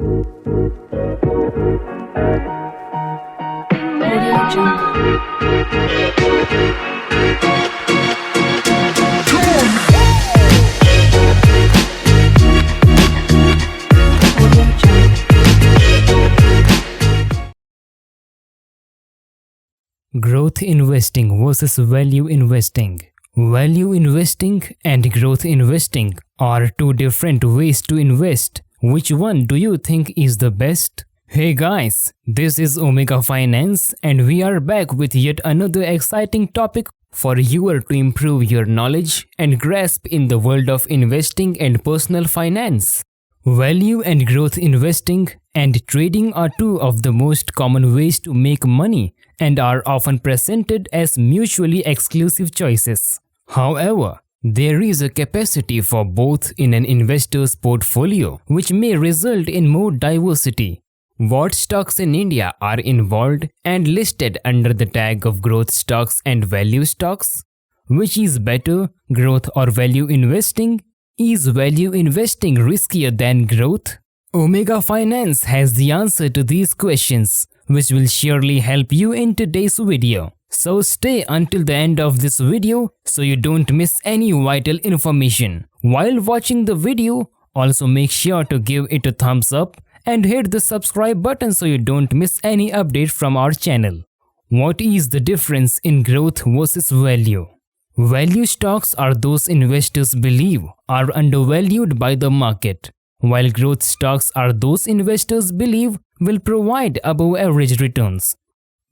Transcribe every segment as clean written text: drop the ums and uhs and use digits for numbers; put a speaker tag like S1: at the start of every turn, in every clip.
S1: Audio Jungle. Audio Jungle.
S2: Growth investing versus value investing. Value investing and growth investing are two different ways to invest. Which one do you think is the best? Hey guys, this is Omega Finance and we are back with yet another exciting topic for you to improve your knowledge and grasp in the world of investing and personal finance. Value and growth investing and trading are two of the most common ways to make money and are often presented as mutually exclusive choices. However, there is a capacity for both in an investor's portfolio, which may result in more diversity. What stocks in India are involved and listed under the tag of growth stocks and value stocks? Which is better, growth or value investing? Is value investing riskier than growth? Omega Finance has the answer to these questions, which will surely help you in today's video. So stay until the end of this video so you don't miss any vital information. While watching the video, also make sure to give it a thumbs up and hit the subscribe button so you don't miss any update from our channel. What is the difference in growth versus value? Value stocks are those investors believe are undervalued by the market, while growth stocks are those investors believe will provide above average returns.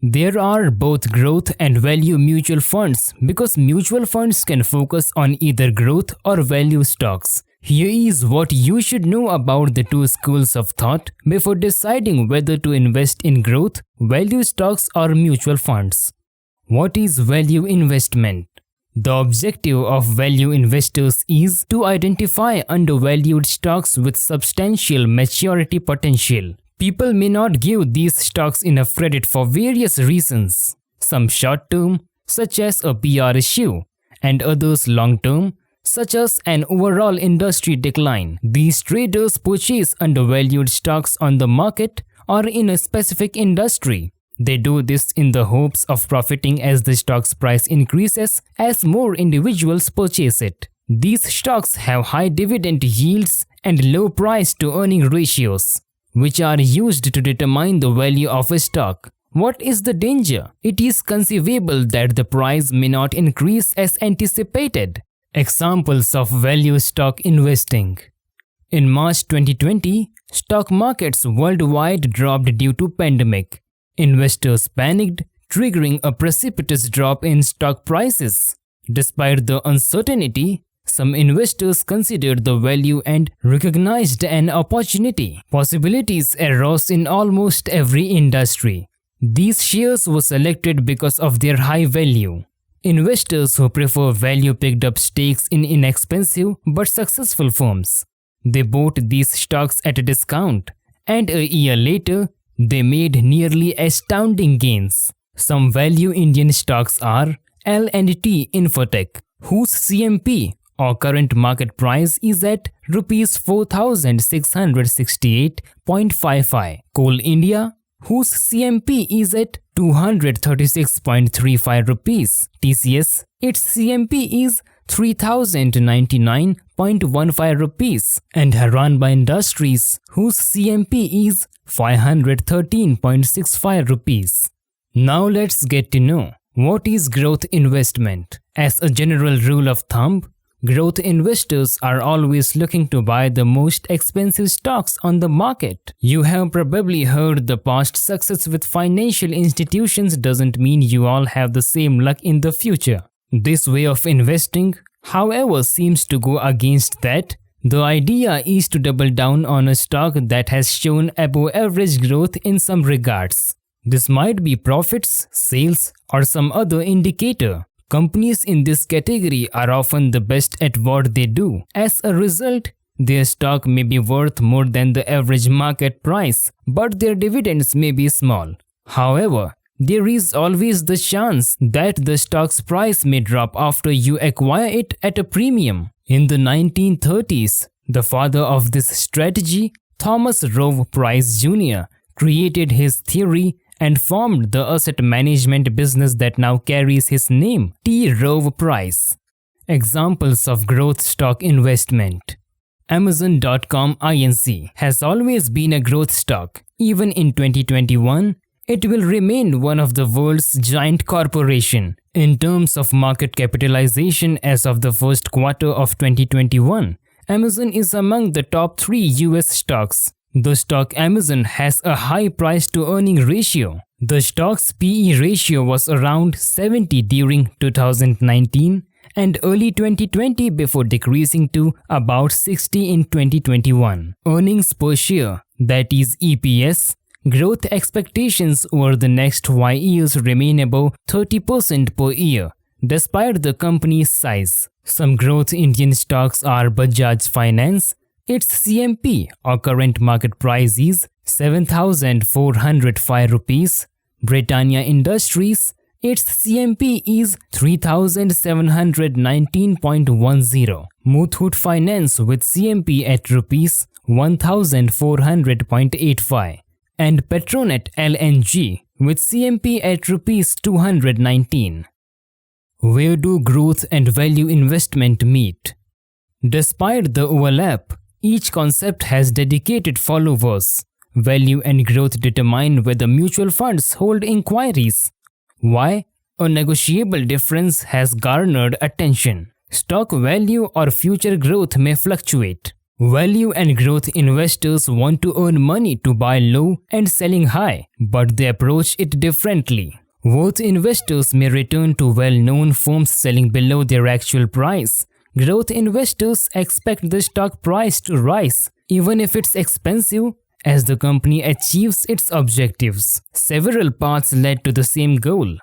S2: There are both growth and value mutual funds because mutual funds can focus on either growth or value stocks. Here is what you should know about the two schools of thought before deciding whether to invest in growth, value stocks or mutual funds. What is value investment? The objective of value investors is to identify undervalued stocks with substantial maturity potential. People may not give these stocks enough credit for various reasons, some short-term, such as a PR issue, and others long-term, such as an overall industry decline. These traders purchase undervalued stocks on the market or in a specific industry. They do this in the hopes of profiting as the stock's price increases as more individuals purchase it. These stocks have high dividend yields and low price to earning ratios, which are used to determine the value of a stock. What is the danger? It is conceivable that the price may not increase as anticipated. Examples of value stock investing. In March 2020, stock markets worldwide dropped due to pandemic. Investors panicked, triggering a precipitous drop in stock prices. Despite the uncertainty, some investors considered the value and recognized an opportunity. Possibilities arose in almost every industry. These shares were selected because of their high value. Investors who prefer value picked up stakes in inexpensive but successful firms. They bought these stocks at a discount, and a year later, they made nearly astounding gains. Some value Indian stocks are L&T Infotech, whose CMP or current market price is at Rs 4,668.55. Coal India, whose CMP is at 236.35 rupees. TCS, its CMP is 3,099.15 rupees. And Haranba Industries, whose CMP is 513.65 rupees. Now let's get to know what is growth investment. As a general rule of thumb, growth investors are always looking to buy the most expensive stocks on the market. You have probably heard the past success with financial institutions doesn't mean you all have the same luck in the future. This way of investing, however, seems to go against that. The idea is to double down on a stock that has shown above average growth in some regards. This might be profits, sales, or some other indicator. Companies in this category are often the best at what they do. As a result, their stock may be worth more than the average market price, but their dividends may be small. However, there is always the chance that the stock's price may drop after you acquire it at a premium. In the 1930s, the father of this strategy, Thomas Rove Price Jr. created his theory and formed the asset management business that now carries his name, T. Rove Price. Examples of growth stock investment. Amazon.com Inc. has always been a growth stock. Even in 2021, it will remain one of the world's giant corporation. In terms of market capitalization as of the first quarter of 2021, Amazon is among the top 3 US stocks. The stock Amazon has a high price to earning ratio. The stock's PE ratio was around 70 during 2019 and early 2020 before decreasing to about 60 in 2021. Earnings per share, that is EPS, growth expectations over the next Y years remain above 30% per year, despite the company's size. Some growth Indian stocks are Bajaj Finance. Its CMP or current market price is 7,405 rupees. Britannia Industries. Its CMP is 3,719.10. Muthoot Finance with CMP at rupees 1,400.85. And Petronet LNG with CMP at rupees 219. Where do growth and value investment meet? Despite the overlap, each concept has dedicated followers. Value and growth determine whether mutual funds hold inquiries. Why? A negotiable difference has garnered attention. Stock value or future growth may fluctuate. Value and growth investors want to earn money to buy low and selling high, but they approach it differently. Worth investors may return to well-known firms selling below their actual price. Growth investors expect the stock price to rise, even if it's expensive, as the company achieves its objectives. Several paths led to the same goal.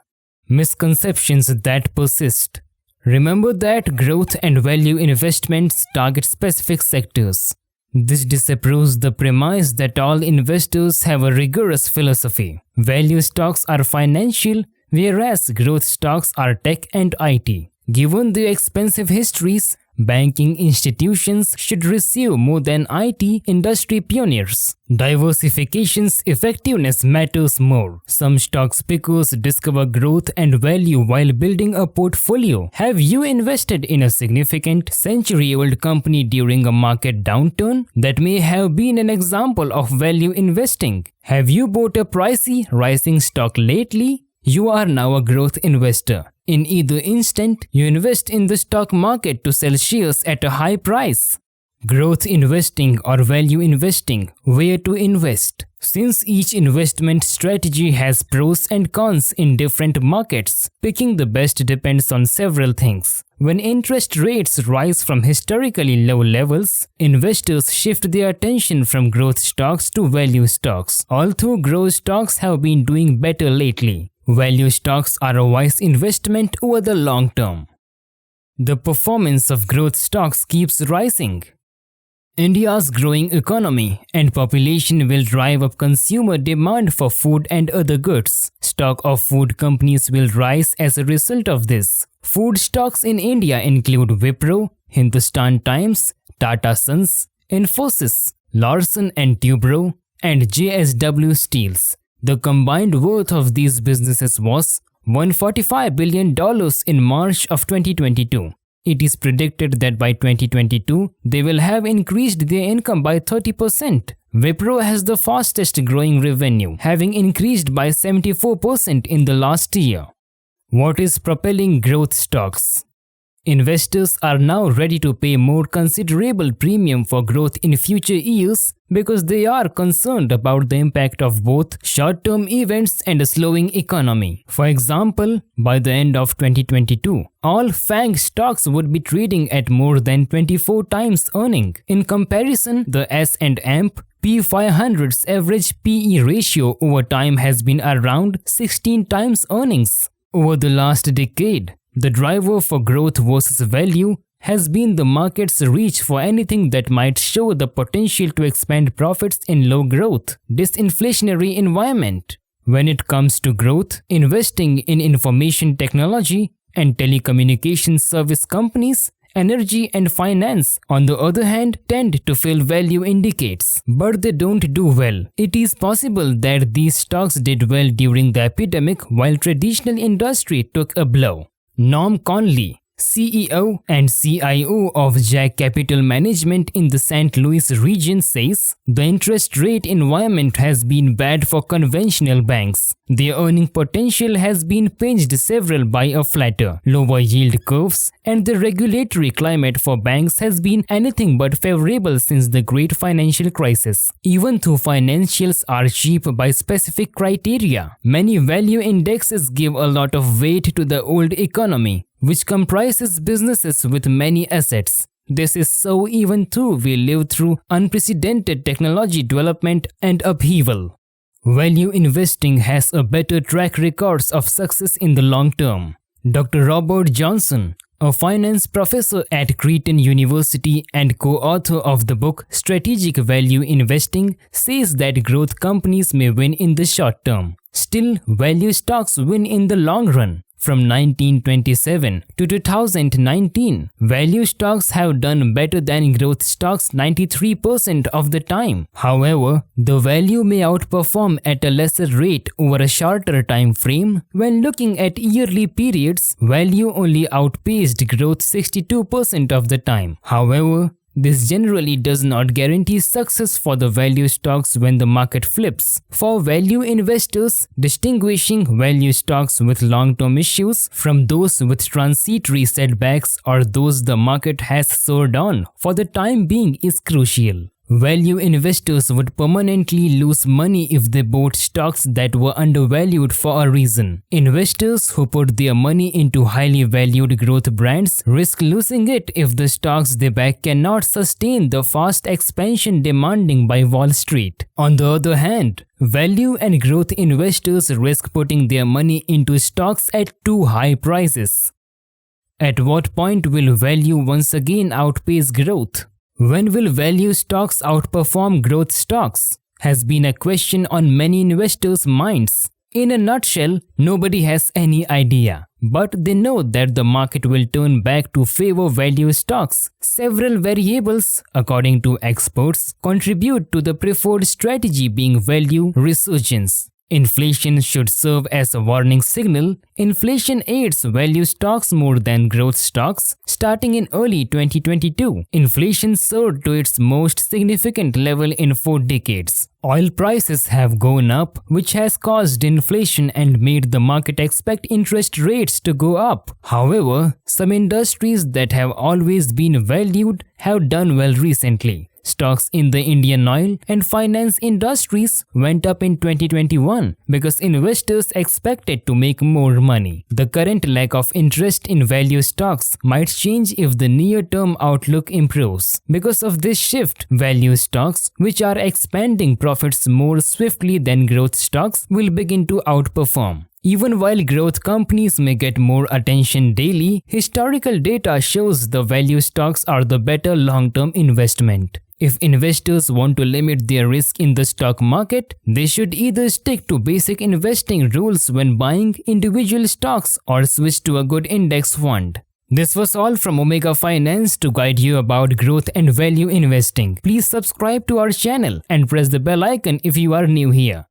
S2: Misconceptions that persist. Remember that growth and value investments target specific sectors. This disapproves the premise that all investors have a rigorous philosophy. Value stocks are financial, whereas growth stocks are tech and IT. Given their expensive histories, banking institutions should receive more than IT industry pioneers. Diversification's effectiveness matters more. Some stock pickers discover growth and value while building a portfolio. Have you invested in a significant century-old company during a market downturn? That may have been an example of value investing. Have you bought a pricey, rising stock lately? You are now a growth investor. In either instant, you invest in the stock market to sell shares at a high price. Growth investing or value investing, where to invest? Since each investment strategy has pros and cons in different markets, picking the best depends on several things. When interest rates rise from historically low levels, investors shift their attention from growth stocks to value stocks. Although growth stocks have been doing better lately, value stocks are a wise investment over the long term. The performance of growth stocks keeps rising. India's growing economy and population will drive up consumer demand for food and other goods. Stock of food companies will rise as a result of this. Food stocks in India include Wipro, Hindustan Times, Tata Sons, Infosys, Larsen & Toubro, and JSW Steels. The combined worth of these businesses was $145 billion in March of 2022. It is predicted that by 2022, they will have increased their income by 30%. Wipro has the fastest growing revenue, having increased by 74% in the last year. What is propelling growth stocks? Investors are now ready to pay more considerable premium for growth in future years because they are concerned about the impact of both short-term events and a slowing economy. For example, by the end of 2022, all FANG stocks would be trading at more than 24 times earning. In comparison, the S&P P500's average PE ratio over time has been around 16 times earnings. Over the last decade, the driver for growth versus value has been the market's reach for anything that might show the potential to expand profits in low growth, disinflationary environment. When it comes to growth, investing in information technology and telecommunications service companies energy and finance, on the other hand, tend to fill value indicates, but they don't do well. It is possible that these stocks did well during the epidemic while traditional industry took a blow. Norm Conley, CEO and CIO of Jack Capital Management in the St. Louis region, says, the interest rate environment has been bad for conventional banks. Their earning potential has been pinched several by a flatter, lower yield curves, and the regulatory climate for banks has been anything but favorable since the great financial crisis. Even though financials are cheap by specific criteria, many value indexes give a lot of weight to the old economy, which comprises businesses with many assets. This is so even though we live through unprecedented technology development and upheaval. Value investing has a better track record of success in the long term. Dr. Robert Johnson, a finance professor at Creighton University and co-author of the book Strategic Value Investing, says that growth companies may win in the short term. Still, value stocks win in the long run. From 1927 to 2019, value stocks have done better than growth stocks 93% of the time. However, the value may outperform at a lesser rate over a shorter time frame. When looking at yearly periods, value only outpaced growth 62% of the time. However, this generally does not guarantee success for the value stocks when the market flips. For value investors, distinguishing value stocks with long-term issues from those with transitory setbacks or those the market has soared on for the time being is crucial. Value investors would permanently lose money if they bought stocks that were undervalued for a reason. Investors who put their money into highly valued growth brands risk losing it if the stocks they back cannot sustain the fast expansion demanded by Wall Street. On the other hand, value and growth investors risk putting their money into stocks at too high prices. At what point will value once again outpace growth? When will value stocks outperform growth stocks? Has been a question on many investors' minds. In a nutshell, nobody has any idea, but they know that the market will turn back to favor value stocks. Several variables, according to experts, contribute to the preferred strategy being value resurgence. Inflation should serve as a warning signal. Inflation aids value stocks more than growth stocks. Starting in early 2022, inflation soared to its most significant level in 4 decades. Oil prices have gone up, which has caused inflation and made the market expect interest rates to go up. However, some industries that have always been valued have done well recently. Stocks in the Indian oil and finance industries went up in 2021 because investors expected to make more money. The current lack of interest in value stocks might change if the near-term outlook improves. Because of this shift, value stocks, which are expanding profits more swiftly than growth stocks, will begin to outperform. Even while growth companies may get more attention daily, historical data shows the value stocks are the better long-term investment. If investors want to limit their risk in the stock market, they should either stick to basic investing rules when buying individual stocks or switch to a good index fund. This was all from Omega Finance to guide you about growth and value investing. Please subscribe to our channel and press the bell icon if you are new here.